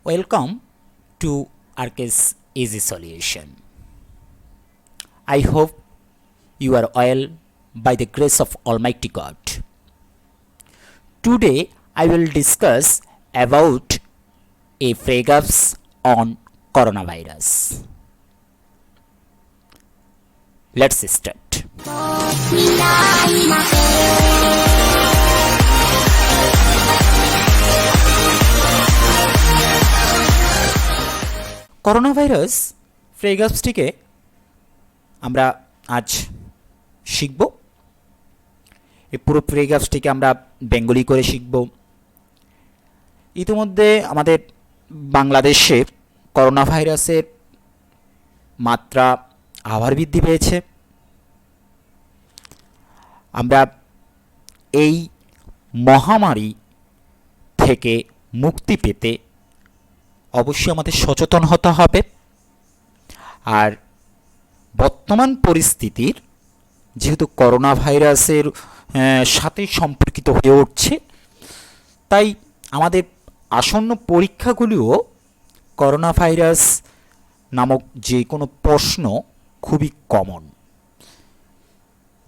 Welcome to Arcus Easy Solution. I hope you are well by the grace of Almighty God. Today I will discuss about a paragraphs on coronavirus. Let's start. Corona virus ফ্রেগাপসটিকে আমরা আজ শিখব। এই পুরো ফ্রেগাপসটিকে আমরা Bengali করে শিখব। ইতিমধ্যে আমাদের বাংলাদেশে করোনা ভাইরাসের মাত্রা আবার বৃদ্ধি পেয়েছে। আমরা এই মহামারী থেকে মুক্তি পেতে অবশ্যই আমাদের সচেতন হতে হবে। আর বর্তমান পরিস্থিতির যেহেতু করোনা ভাইরাসের সাথে সম্পর্কিত হয়ে উঠছে, তাই আমাদের আসন্ন পরীক্ষাগুলিও করোনা ভাইরাস নামক যে কোনো প্রশ্ন খুবই কমন,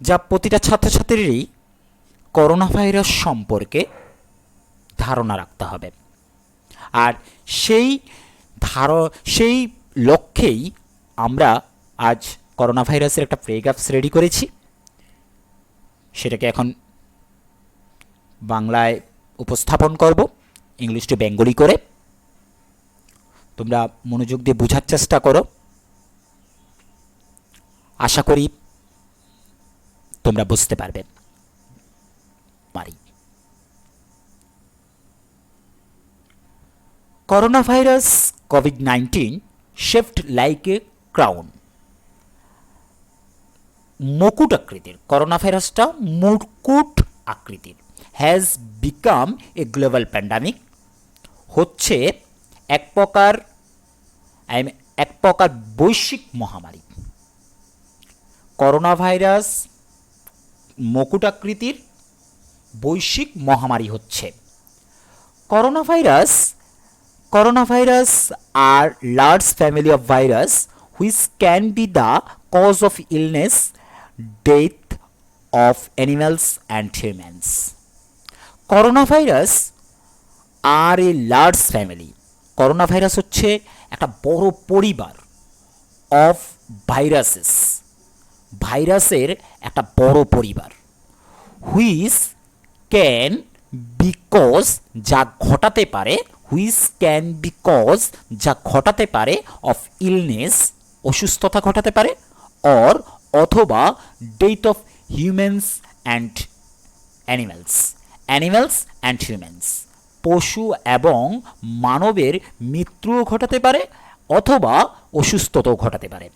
যা প্রতিটা ছাত্রছাত্রীরই করোনা ভাইরাস সম্পর্কে ধারণা রাখতে হবে। আর সেই লক্ষ্যেই আমরা আজ করোনা ভাইরাসের একটা প্রেগাপস রেডি করেছি। সেটাকে এখন বাংলায় উপস্থাপন করব, ইংলিশ টু বেঙ্গলি করে। তোমরা মনোযোগ দিয়ে বোঝার চেষ্টা করো। আশা করি তোমরা বুঝতে পারবে। Coronavirus COVID-19 shaped like a crown. মুকুট আকৃতির করোনা ভাইরাসটা মুকুট আকৃতির has become a global pandemic, হচ্ছে এক প্রকার বৈশ্বিক মহামারী। করোনা ভাইরাস মুকুট আকৃতির বৈশ্বিক মহামারী হচ্ছে। Coronavirus are large family of virus which can be the cause of illness, death of animals and humans. Coronavirus are a large family. Coronavirus হচ্ছে একটা বড় পরিবার of viruses. ভাইরাসের একটা বড় পরিবার which can be cause যা ঘটাতে পারে যা ঘটাতে পারে অফ ইলনেস অসুস্থতা ঘটাতে পারে, অথবা death of humans and animals and humans, পশু এবং মানবের মৃত্যুও ঘটাতে পারে অথবা অসুস্থতাও ঘটাতে পারে।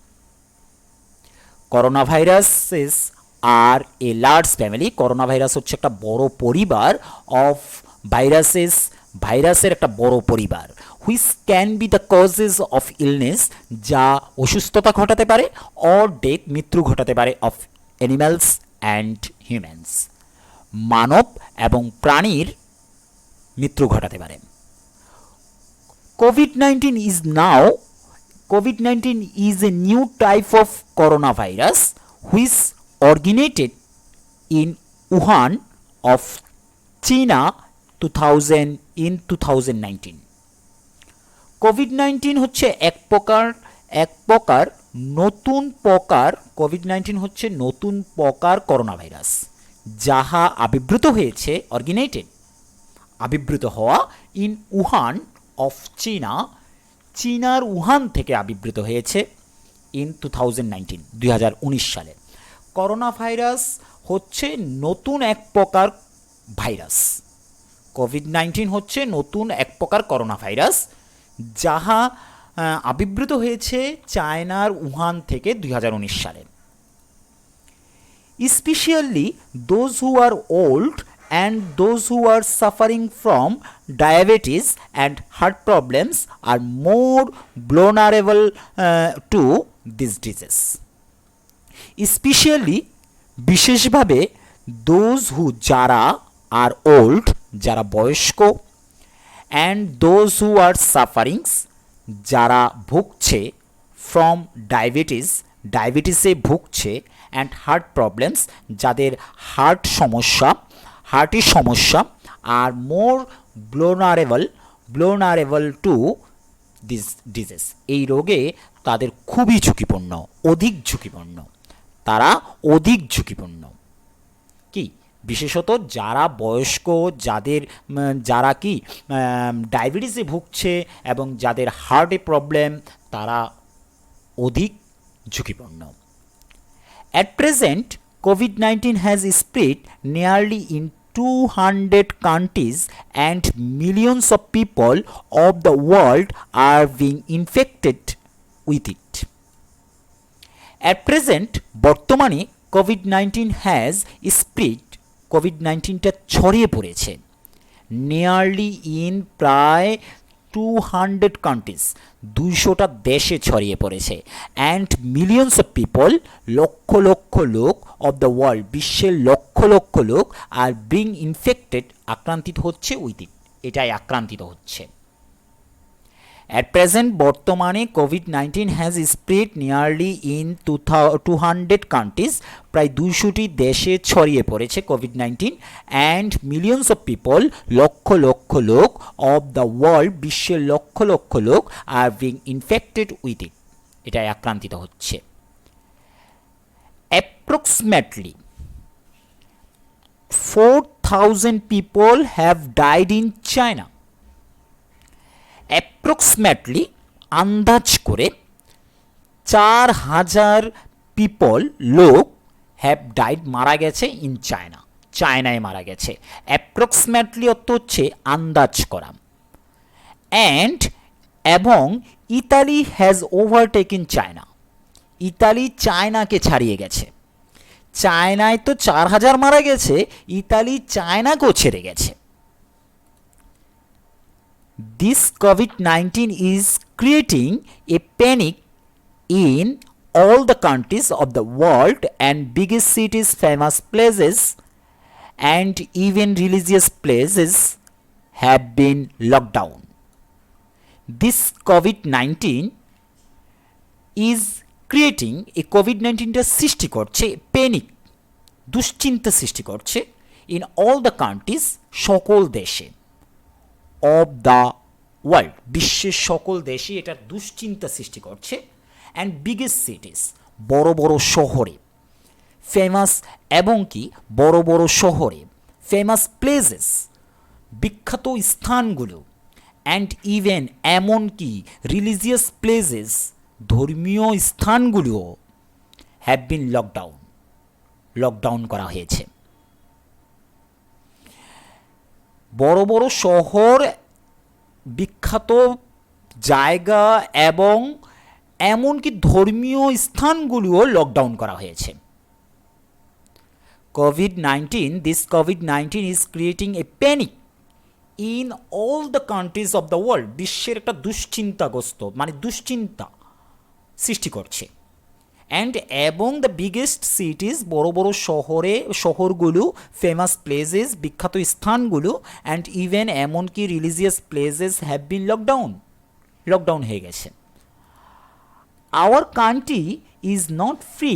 Corona viruses are a large family. Corona virus হচ্ছে একটা বড় পরিবার অফ ভাইরাসেস, ভাইরাসের একটা বড় পরিবার। Which can be the causes of illness, যা অসুস্থতা ঘটাতে পারে, অর ডেথ মৃত্যু ঘটাতে পারে, অফ অ্যানিম্যালস অ্যান্ড হিউম্যানস, মানব এবং প্রাণীর মৃত্যু ঘটাতে পারে। COVID-19 is a new type of coronavirus which originated in Wuhan of China 2019. COVID-19 হচ্ছে এক প্রকার নতুন প্রকার কোভিড-19 হচ্ছে নতুন প্রকার করোনা ভাইরাস, যাহা আবির্ভূত হয়েছে আবির্ভূত হওয়া ইন উহান অফ চীনার উহান থেকে আবির্ভূত হয়েছে ইন 2019 সালে। করোনা ভাইরাস হচ্ছে নতুন এক প্রকার ভাইরাস। কোভিড-19 হচ্ছে নতুন এক প্রকার করোনা ভাইরাস, যাহা আবির্ভূত হয়েছে চায়নার উহান থেকে 2019 সালে। Specially those who are old and those who are suffering from diabetes and heart problems are more vulnerable to these diseases. Especially বিশেষভাবে those who যারা আর ওল্ড যারা বয়স্ক and those who are sufferings, যারা ভুগছে, from ডায়াবেটিসে ভুগছে, and heart problems, যাদের হার্টের সমস্যা, আর মোর ব্লোনারেবল টু দিস ডিজিজ, এই রোগে তাদের খুবই ঝুঁকিপূর্ণ, অধিক ঝুঁকিপূর্ণ, তারা অধিক ঝুঁকিপূর্ণ। কি বিশেষত যারা বয়স্ক, যারা কি ডায়াবেটিসে ভুগছে এবং যাদের হার্টে প্রবলেম, তারা অধিক ঝুঁকিপূর্ণ। At present, COVID-19 has spread nearly in 200 countries and millions of people of the world are being infected with it. At present, বর্তমানে COVID-19 has spread, COVID-19টা ছড়িয়ে পড়েছে, নিয়ারলি ইন প্রায় 200 কান্ট্রিজ, 200টা দেশে ছড়িয়ে পড়েছে, and millions of people, lakh lakh লোক, of the world, বিশ্বের লক্ষ লক্ষ লোক, আর বিং ইনফেক্টেড, আক্রান্তিত হচ্ছে, উইথ ইট, এটাই আক্রান্তিত হচ্ছে। অ্যাট প্রেজেন্ট বর্তমানে COVID-19 has spread nearly in 200 countries, প্রায় 200টি দেশে ছড়িয়ে পড়েছে COVID-19, and millions of people, lakh lakh লোক, অফ দ্য ওয়ার্ল্ড, বিশ্বের লক্ষ লক্ষ লোক, are being infected with it, এটাই আক্রান্তিত হচ্ছে। Approximately 4,000 people have died in China. Approximately, আন্দাজ করে, 4,000 পিপল, লোক, হ্যাভ ডাইড, মারা গেছে, ইন চায়না, চায়নায় মারা গেছে। অ্যাপ্রক্সিমেটলি অর্থ হচ্ছে আন্দাজ করা। অ্যান্ড, এবং, Italy has overtaken China, Italy চায়নাকে ছাড়িয়ে গেছে। চায়নায় তো 4,000 মারা গেছে, ইতালি চায়নাকেও ছেড়ে গেছে। This COVID-19 is creating a panic in all the countries of the world, and biggest cities, famous places, and even religious places have been locked down. This COVID-19 is creating, a COVID-19 টা সৃষ্টি করছে, panic, দুশ্চিন্তা সৃষ্টি করছে, in all the countries, সকল দেশে, of the world, বিশ্বের সকল দেশে এটা দুশ্চিন্তা সৃষ্টি করছে, অ্যান্ড বিগেস্ট সিটিস, বড় বড় শহরে, ফেমাস, এবং কি বড় বড় শহরে, ফেমাস প্লেসেস, বিখ্যাত স্থানগুলো, অ্যান্ড ইভেন, এমনকি রিলিজিয়াস প্লেসেস, ধর্মীয় স্থানগুলো, হ্যাভ বিন লকডাউন করা হয়েছে। বড় বড় শহর, বিখ্যাত জায়গা, এবং এমনকি ধর্মীয় স্থানগুলিও লকডাউন করা হয়েছে। This COVID-19 is creating a panic in all the countries of the world, বিশ্বের একটা দুশ্চিন্তাগ্রস্ত, মানে দুশ্চিন্তা সৃষ্টি করছে। অ্যান্ড, এবং দ্য বিগেস্ট সিটিজ, বড় বড় শহরগুলো, ফেমাস প্লেসেস, বিখ্যাত স্থানগুলো, অ্যান্ড ইভেন এমনকি religious places have been lockdown হয়ে গেছে। Our country is not free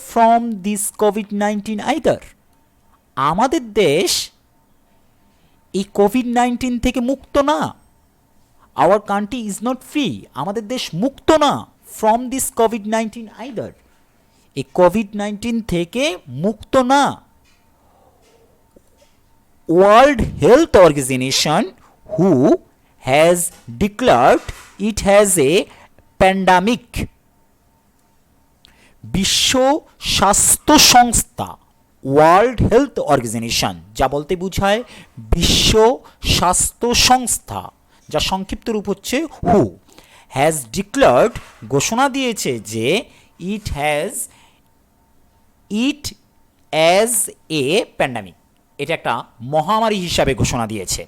from this COVID-19 either, আমাদের দেশ এই COVID-19 থেকে মুক্ত না। Our country is not free, আমাদের দেশ মুক্ত না, ফ্রম দিস COVID-19 আইদার, এই COVID-19 থেকে মুক্ত না। World health organization, who has declared it has a pandemic, বিশ্ব স্বাস্থ্য সংস্থা, ওয়ার্ল্ড হেলথ অর্গানাইজেশন, যা বলতে বোঝায় বিশ্ব স্বাস্থ্য সংস্থা, যা সংক্ষিপ্ত রূপ হচ্ছে হু, হ্যাজ ডিক্লার্ড, ঘোষণা দিয়েছে যে, ইট অ্যাজ এ প্যান্ডামিক, এটা একটা মহামারী হিসাবে ঘোষণা দিয়েছে।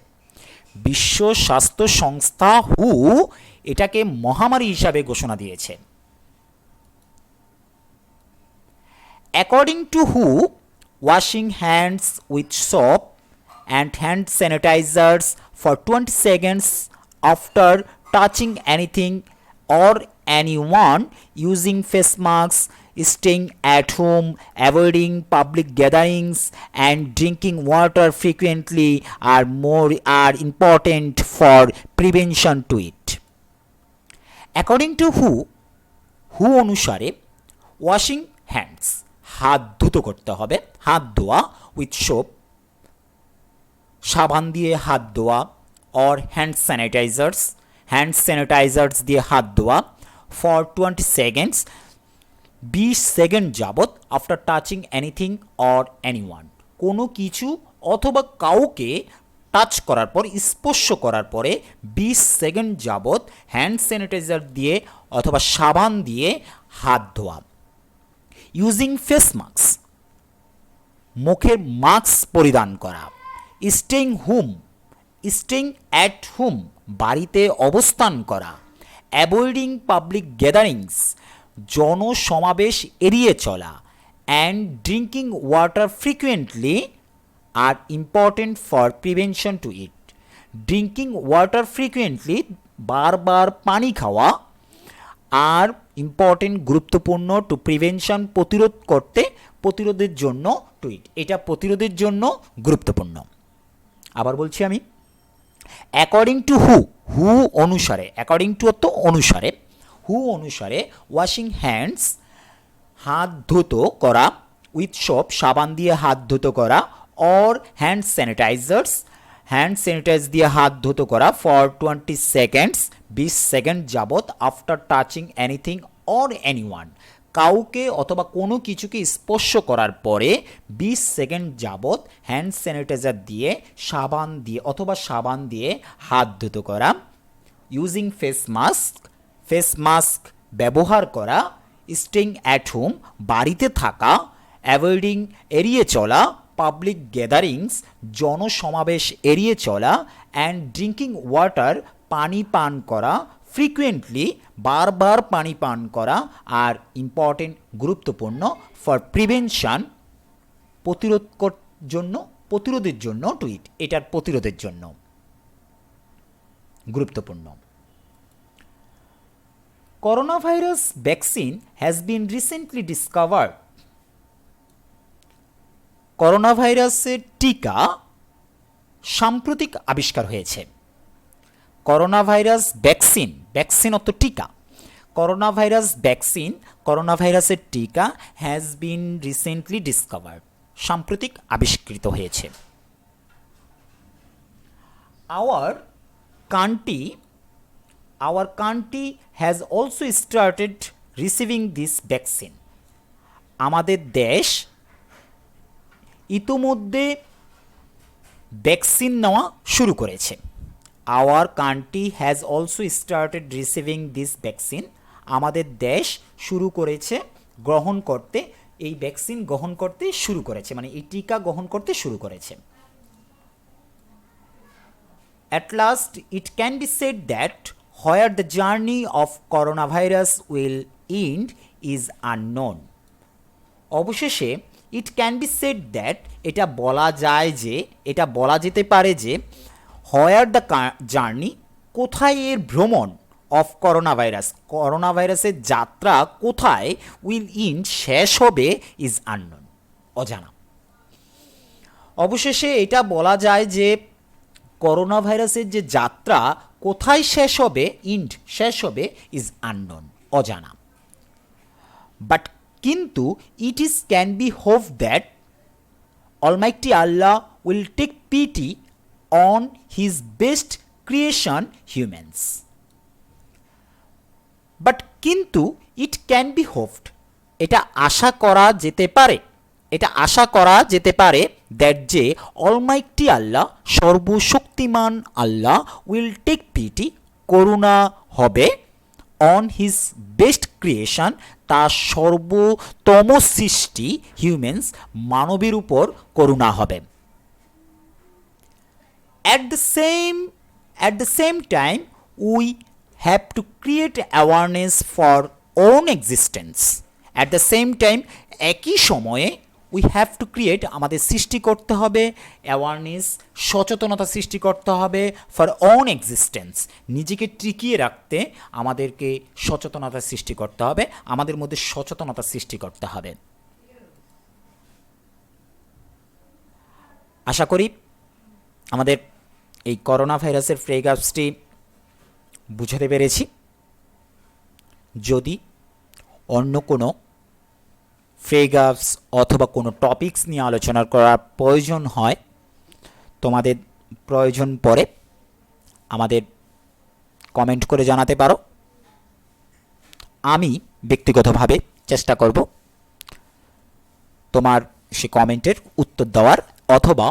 বিশ্ব স্বাস্থ্য সংস্থা হু এটাকে মহামারী হিসাবে ঘোষণা দিয়েছে। According to who, washing hands with soap and hand sanitizers for 20 seconds after touching anything or anyone, using face masks, staying at home, avoiding public gatherings, and drinking water frequently are important for prevention to it. According to হু অনুসারে washing hands, হাত ধুতো করতে হবে, হাত ধোয়া with soap, সাবান দিয়ে হাত ধোয়া, অর হ্যান্ড স্যানিটাইজার্স দিয়ে হাত ধোয়া ফর 20 সেকেন্ডস, 20 সেকেন্ড যাবত, after touching anything or anyone, কোনো কিছু অথবা কাউকে টাচ করার পর, স্পর্শ করার পরে 20 সেকেন্ড যাবত হ্যান্ড স্যানিটাইজার দিয়ে অথবা সাবান দিয়ে হাত ধোয়া। ইউজিং ফেস মাস্ক, মুখের মাস্ক পরিধান করা। স্টেইং অ্যাট হোম, বাড়িতে অবস্থান করা। অ্যাভয়েডিং পাবলিক গ্যাদারিংস, জনসমাবেশ এড়িয়ে চলা। And drinking water frequently are important for prevention to eat. Drinking water frequently, বারবার পানি খাওয়া, আর ইম্পর্টেন্ট, গুরুত্বপূর্ণ, টু প্রিভেনশন, প্রতিরোধের জন্য, টু ইট, এটা প্রতিরোধের জন্য গুরুত্বপূর্ণ। আবার বলছি আমি, অ্যাকর্ডিং টু হু অনুসারে, অ্যাকর্ডিং টু অর্থ অনুসারে, হু অনুসারে ওয়াশিং হ্যান্ডস, হাত ধুতো করা, উইথ সোপ, সাবান দিয়ে হাত ধুতো করা, অর হ্যান্ড স্যানিটাইজ দিয়ে হাত ধুতো করা ফর 20 সেকেন্ডস, 20 সেকেন্ড যাবত, after touching anything or anyone, কাউকে অথবা কোনো কিছুকে স্পর্শ করার পরে 20 সেকেন্ড যাবত হ্যান্ড স্যানিটাইজার দিয়ে, সাবান দিয়ে হাত ধুতো করা। ইউজিং ফেস মাস্ক ব্যবহার করা। স্টেইং অ্যাট হোম, বাড়িতে থাকা। অ্যাভয়েডিং, এড়িয়ে চলা। পাবলিক গ্যাদারিংস, জনসমাবেশ এড়িয়ে চলা। অ্যান্ড ড্রিঙ্কিং ওয়াটার, পানি পান করা। ফ্রিকুয়েন্টলি, বারবার পানি পান করা। আর ইম্পর্টেন্ট, গুরুত্বপূর্ণ, ফর প্রিভেনশন, প্রতিরোধের জন্য, টু ইট, এটার প্রতিরোধের জন্য গুরুত্বপূর্ণ। Corona virus vaccine has been recently discovered. Corona ভাইরাসের টিকা সাম্প্রতিক আবিষ্কার হয়েছে। করোনা ভাইরাস ভ্যাকসিন অর্থ টিকা। করোনা ভাইরাসের টিকা হ্যাজ বিন রিসেন্টলি ডিসকভার্ড, সাম্প্রতিক আবিষ্কৃত হয়েছে। Our country has also started receiving this vaccine. আমাদের দেশ ইতোমধ্যে ভ্যাকসিন নেওয়া শুরু করেছে। Our country has also started receiving this vaccine. আমাদের দেশ শুরু করেছে গ্রহণ করতে, এই ভ্যাকসিন গ্রহণ করতে শুরু করেছে, মানে এই টিকা গ্রহণ করতে শুরু করেছে। At last, it can be said that where the journey of coronavirus will end is unknown. অবশেষে it can be said that, এটা বলা যেতে পারে যে where the journey, কোথায় এর ভ্রমণ, of করোনা ভাইরাসের যাত্রা কোথায়, will end, শেষ হবে, is unknown, অজানা। অবশেষে এটা বলা যায় যে করোনা ভাইরাসের যে যাত্রা কোথায় শেষ হবে, শেষ হবে, ইজ আননোন, অজানা। বাট কিন্তু can be hope that almighty আল্লাহ will take pity on his best creation humans. But কিন্তু ইট ক্যান বি হোপড, এটা আশা করা যেতে পারে দ্যাট যে অলমাইটি আল্লাহ, সর্বশক্তিমান আল্লাহ, উইল টেক পিটি, করুণা হবে, অন হিজ বেস্ট ক্রিয়েশন, তার সর্বোত্তম সৃষ্টি, হিউম্যানস, মানবের উপর করুণা হবে। At the same time, we have to create awareness for own existence. At the same time, একই সময়ে উই হ্যাভ টু ক্রিয়েট, আমাদের সৃষ্টি করতে হবে অ্যাওয়ারনেস, সচেতনতা সৃষ্টি করতে হবে ফর ওন এক্সিস্টেন্স, নিজেকে টিকিয়ে রাখতে আমাদেরকে সচেতনতা সৃষ্টি করতে হবে, আমাদের মধ্যে সচেতনতা সৃষ্টি করতে হবে। আশা করি আমাদের এই করোনা ভাইরাসের ফ্রেগার্সটি বুঝাতে পেরেছি। যদি অন্য কোনো ফ্রেগার্স অথবা কোনো টপিকস নিয়ে আলোচনা করার প্রয়োজন হয়, তোমাদের প্রয়োজন পড়ে, আমাদের কমেন্ট করে জানাতে পারো। আমি ব্যক্তিগতভাবে চেষ্টা করব তোমার সে কমেন্টের উত্তর দেওয়ার অথবা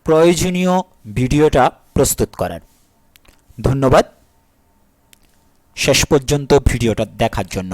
প্রয়োজনীয় ভিডিওটা প্রস্তুত করার। ধন্যবাদ শেষ পর্যন্ত ভিডিওটা দেখার জন্য।